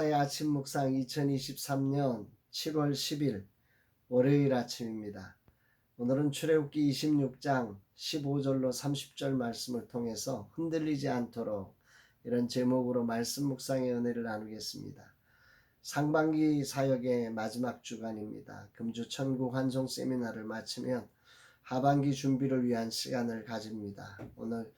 의 아침 묵상 2023년 7월 10일 월요일 아침입니다. 오늘은 출애굽기 26장 15절로 30절 말씀을 통해서 흔들리지 않도록 이런 제목으로 말씀 묵상의 은혜를 나누겠습니다. 상반기 사역의 마지막 주간입니다. 금주 천국 환송 세미나를 마치면 하반기 준비를 위한 시간을 가집니다. 오늘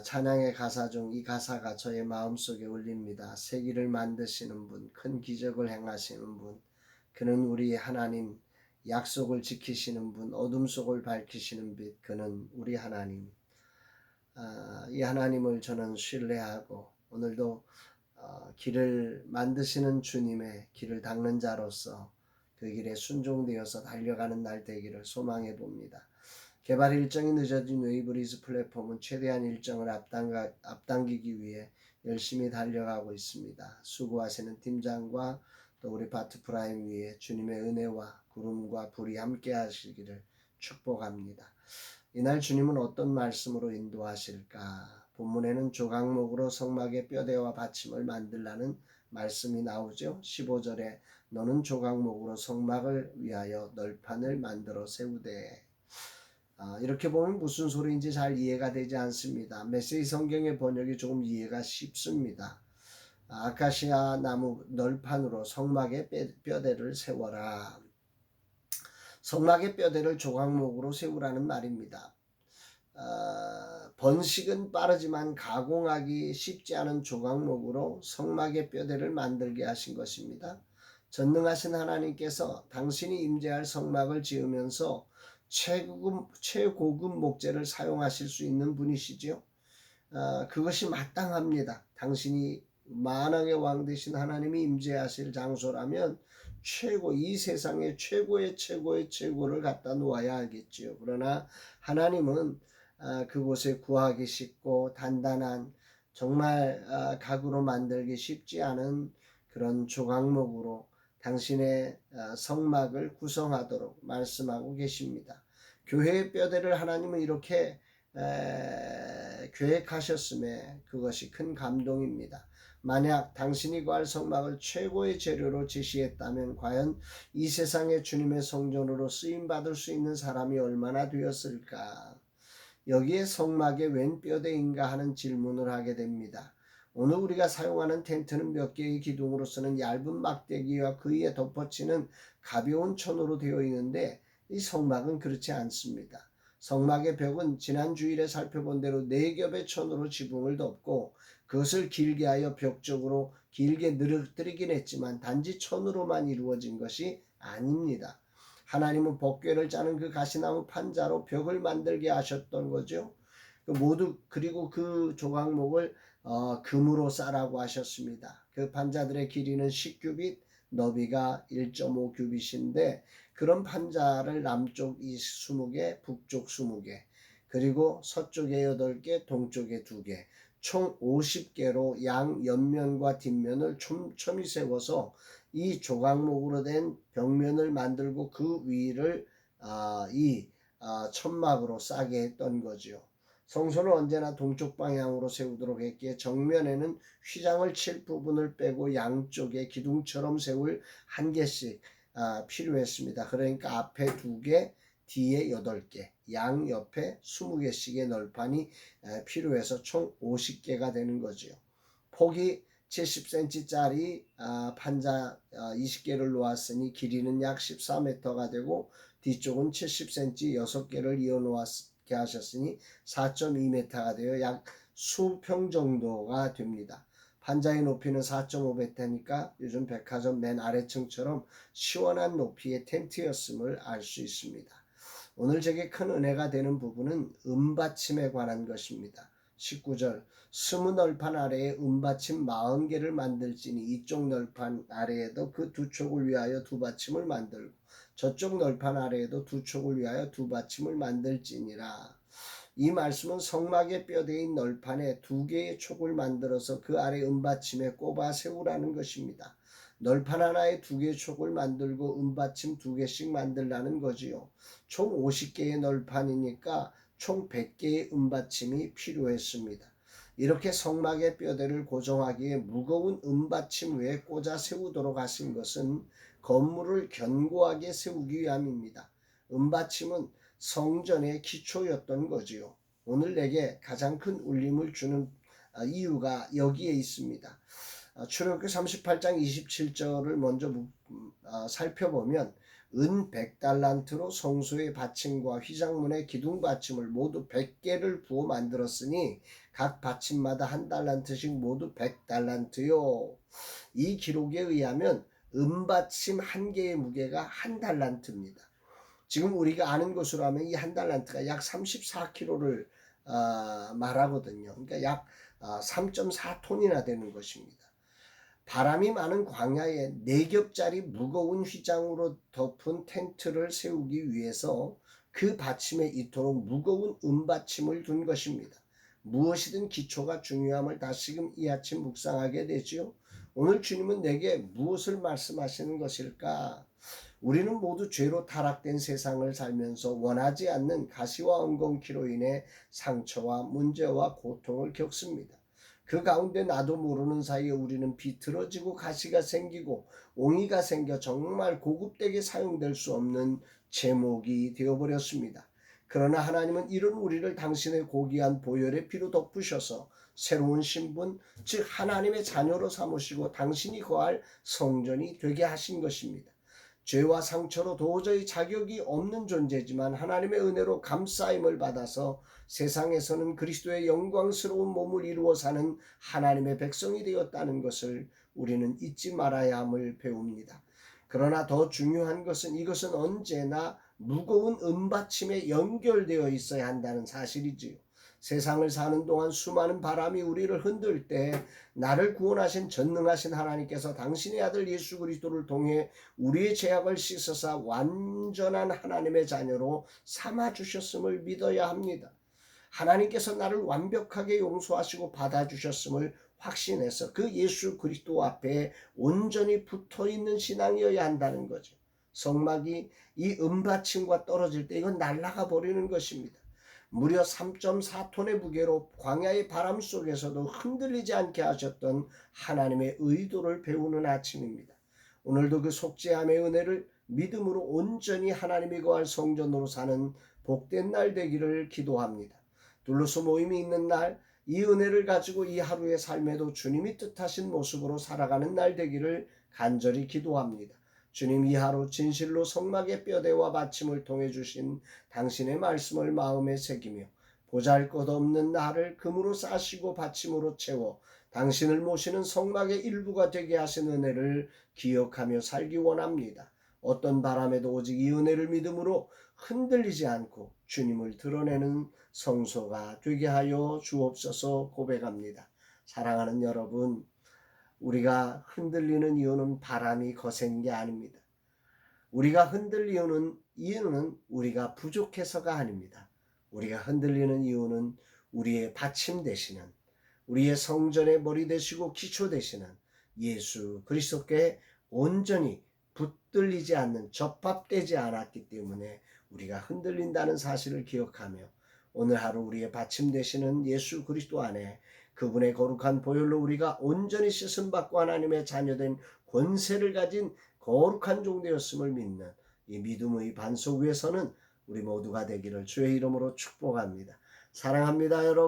찬양의 가사 중 이 가사가 저의 마음속에 울립니다. 세기를 만드시는 분, 큰 기적을 행하시는 분, 그는 우리 하나님, 약속을 지키시는 분, 어둠 속을 밝히시는 빛, 그는 우리 하나님. 이 하나님을 저는 신뢰하고 오늘도 길을 만드시는 주님의 길을 닦는 자로서 그 길에 순종되어서 달려가는 날 되기를 소망해 봅니다. 개발 일정이 늦어진 웨이브리즈 플랫폼은 최대한 일정을 앞당기기 위해 열심히 달려가고 있습니다. 수고하시는 팀장과 또 우리 바트프라임 위에 주님의 은혜와 구름과 불이 함께 하시기를 축복합니다. 이날 주님은 어떤 말씀으로 인도하실까? 본문에는 조각목으로 성막의 뼈대와 받침을 만들라는 말씀이 나오죠. 15절에 너는 조각목으로 성막을 위하여 널판을 만들어 세우되. 이렇게 보면 무슨 소리인지 잘 이해가 되지 않습니다. 메시지 성경의 번역이 조금 이해가 쉽습니다. 아카시아 나무 널판으로 성막의 뼈대를 세워라. 성막의 뼈대를 조각목으로 세우라는 말입니다. 번식은 빠르지만 가공하기 쉽지 않은 조각목으로 성막의 뼈대를 만들게 하신 것입니다. 전능하신 하나님께서 당신이 임재할 성막을 지으면서 최고급 목재를 사용하실 수 있는 분이시죠. 그것이 마땅합니다. 당신이 만왕의 왕 되신 하나님이 임재하실 장소라면 이 세상의 최고의 최고를 갖다 놓아야 알겠지요. 그러나 하나님은 그곳에 구하기 쉽고 단단한 정말 가구로 만들기 쉽지 않은 그런 조각목으로 당신의 성막을 구성하도록 말씀하고 계십니다. 교회의 뼈대를 하나님은 이렇게 계획하셨음에 그것이 큰 감동입니다. 만약 당신이 구할 성막을 최고의 재료로 제시했다면 과연 이 세상의 주님의 성전으로 쓰임받을 수 있는 사람이 얼마나 되었을까? 여기에 성막의 웬 뼈대인가 하는 질문을 하게 됩니다. 오늘 우리가 사용하는 텐트는 몇 개의 기둥으로서는 얇은 막대기와 그 위에 덮어치는 가벼운 천으로 되어 있는데 이 성막은 그렇지 않습니다. 성막의 벽은 지난 주일에 살펴본 대로 4겹의 천으로 지붕을 덮고 그것을 길게 하여 벽 쪽으로 길게 늘어뜨리긴 했지만 단지 천으로만 이루어진 것이 아닙니다. 하나님은 법궤를 짜는 그 가시나무 판자로 벽을 만들게 하셨던 거죠. 그리고 그 조각목을 금으로 싸라고 하셨습니다. 그 판자들의 길이는 10규빗, 너비가 1.5규빗인데 그런 판자를 남쪽 20개, 북쪽 20개, 그리고 서쪽에 8개, 동쪽에 2개, 총 50개로 양 옆면과 뒷면을 촘촘히 세워서 이 조각목으로 된 벽면을 만들고 그 위를 천막으로 싸게 했던 거죠. 성소는 언제나 동쪽 방향으로 세우도록 했기에 정면에는 휘장을 칠 부분을 빼고 양쪽에 기둥처럼 세울 1개씩 필요했습니다. 그러니까 앞에 2개, 뒤에 8개, 양 옆에 20개씩의 널판이 필요해서 총 50개가 되는 거죠. 폭이 70cm짜리 판자 20개를 놓았으니 길이는 약 14m가 되고 뒤쪽은 70cm 6개를 이어 놓게 하셨으니 4.2m가 되어 약 수평 정도가 됩니다. 판자의 높이는 4.5m니까 요즘 백화점 맨 아래층처럼 시원한 높이의 텐트였음을 알 수 있습니다. 오늘 제게 큰 은혜가 되는 부분은 은받침에 관한 것입니다. 19절 스무 널판 아래에 은받침 40개를 만들지니 이쪽 널판 아래에도 그 두 촉을 위하여 두 받침을 만들고 저쪽 널판 아래에도 두 촉을 위하여 두 받침을 만들지니라. 이 말씀은 성막의 뼈대인 널판에 2개의 촉을 만들어서 그 아래 은받침에 꼽아 세우라는 것입니다. 널판 하나에 2개의 촉을 만들고 은받침 2개씩 만들라는 거지요. 총 50개의 널판이니까 총 100개의 은받침이 필요했습니다. 이렇게 성막의 뼈대를 고정하기에 무거운 은받침 위에 꽂아 세우도록 하신 것은 건물을 견고하게 세우기 위함입니다. 은받침은 성전의 기초였던 거지요. 오늘 내게 가장 큰 울림을 주는 이유가 여기에 있습니다. 출애굽기 38장 27절을 먼저 살펴보면 은 100달란트로 성소의 받침과 휘장문의 기둥 받침을 모두 100개를 부어 만들었으니 각 받침마다 한 달란트씩 모두 100달란트요. 이 기록에 의하면 은받침 한 개의 무게가 한 달란트입니다. 지금 우리가 아는 것으로 하면 이 한 달란트가 약 34kg를 말하거든요. 그러니까 약 3.4톤이나 되는 것입니다. 바람이 많은 광야에 4겹짜리 무거운 휘장으로 덮은 텐트를 세우기 위해서 그 받침에 이토록 무거운 은받침을 둔 것입니다. 무엇이든 기초가 중요함을 다시금 이 아침 묵상하게 되지요. 오늘 주님은 내게 무엇을 말씀하시는 것일까? 우리는 모두 죄로 타락된 세상을 살면서 원하지 않는 가시와 엉겅퀴로 인해 상처와 문제와 고통을 겪습니다. 그 가운데 나도 모르는 사이에 우리는 비틀어지고 가시가 생기고 옹이가 생겨 정말 고급되게 사용될 수 없는 제목이 되어버렸습니다. 그러나 하나님은 이런 우리를 당신의 고귀한 보혈의 피로 덮으셔서 새로운 신분, 즉 하나님의 자녀로 삼으시고 당신이 거할 성전이 되게 하신 것입니다. 죄와 상처로 도저히 자격이 없는 존재지만 하나님의 은혜로 감싸임을 받아서 세상에서는 그리스도의 영광스러운 몸을 이루어 사는 하나님의 백성이 되었다는 것을 우리는 잊지 말아야 함을 배웁니다. 그러나 더 중요한 것은 이것은 언제나 무거운 은받침에 연결되어 있어야 한다는 사실이지요. 세상을 사는 동안 수많은 바람이 우리를 흔들 때 나를 구원하신 전능하신 하나님께서 당신의 아들 예수 그리스도를 통해 우리의 죄악을 씻으사 완전한 하나님의 자녀로 삼아주셨음을 믿어야 합니다. 하나님께서 나를 완벽하게 용서하시고 받아주셨음을 확신해서 그 예수 그리스도 앞에 온전히 붙어있는 신앙이어야 한다는 거죠. 성막이 이 은받침과 떨어질 때 이건 날아가 버리는 것입니다. 무려 3.4톤의 무게로 광야의 바람 속에서도 흔들리지 않게 하셨던 하나님의 의도를 배우는 아침입니다. 오늘도 그 속죄함의 은혜를 믿음으로 온전히 하나님이 거할 성전으로 사는 복된 날 되기를 기도합니다. 둘러서 모임이 있는 날, 이 은혜를 가지고 이 하루의 삶에도 주님이 뜻하신 모습으로 살아가는 날 되기를 간절히 기도합니다. 주님, 이 하루 진실로 성막의 뼈대와 받침을 통해 주신 당신의 말씀을 마음에 새기며 보잘것없는 나를 금으로 싸시고 받침으로 채워 당신을 모시는 성막의 일부가 되게 하신 은혜를 기억하며 살기 원합니다. 어떤 바람에도 오직 이 은혜를 믿음으로 흔들리지 않고 주님을 드러내는 성소가 되게 하여 주옵소서 고백합니다. 사랑하는 여러분, 우리가 흔들리는 이유는 바람이 거센 게 아닙니다. 우리가 흔들리는 이유는 우리가 부족해서가 아닙니다. 우리가 흔들리는 이유는 우리의 받침 되시는, 우리의 성전의 머리 되시고 기초 되시는 예수 그리스도께 온전히 붙들리지 않는, 접합되지 않았기 때문에 우리가 흔들린다는 사실을 기억하며 오늘 하루 우리의 받침 되시는 예수 그리스도 안에 그분의 거룩한 보혈로 우리가 온전히 씻음받고 하나님의 자녀된 권세를 가진 거룩한 종 되었음을 믿는 이 믿음의 반석 위에서는 우리 모두가 되기를 주의 이름으로 축복합니다. 사랑합니다, 여러분.